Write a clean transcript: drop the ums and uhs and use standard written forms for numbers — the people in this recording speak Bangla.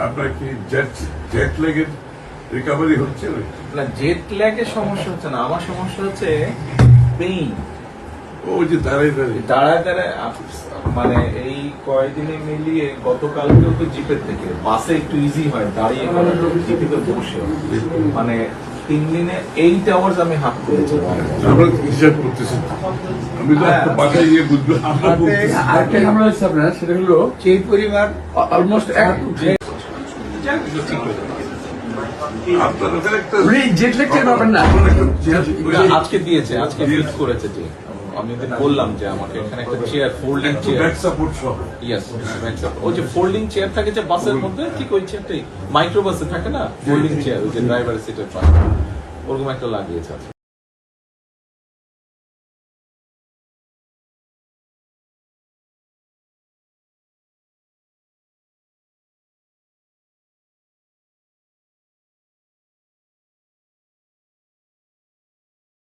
আপনার কি জেট ল্যাগের রিকভারি হচ্ছে? না, জেট ল্যাগের সমস্যা হচ্ছে না, আমার সমস্যা হচ্ছে পেইন। ওই যে দাঁড়ায় দাঁড়ায় মানে এই কয়েকদিনে মিলিয়ে গতকালকেও তো জিপের থেকে বাসে একটু ইজি হয়, দাঁড়িয়ে জিপে বসে মানে 3 দিনে 8 আওয়ার্স আমি হাফ করেছি। আমরা হিসাব করতেছি, আমি তো বাসায় গিয়ে বুঝবো। আরেকটা ঝামেলা হচ্ছে আপনার, সেটা হলো সেই পরিমাণ অলমোস্ট আপনার ওখানে একটা জেট ল্যাগ টের পাবেন না। আজকে দিয়েছে, আজকে ফিট করেছে যে আমি বললাম যে আমাকে এখানে একটা chair, folding chair, back support সহ। ইয়েস, ওই যে ফোল্ডিং চেয়ার থাকে যে বাসের মধ্যে, ঠিক ওই চেয়ারটাই মাইক্রো বাসে থাকে না, ফোল্ডিং চেয়ার, ওই যে ড্রাইভারের সিটের পাশে, ওরকম একটা লাগিয়েছে।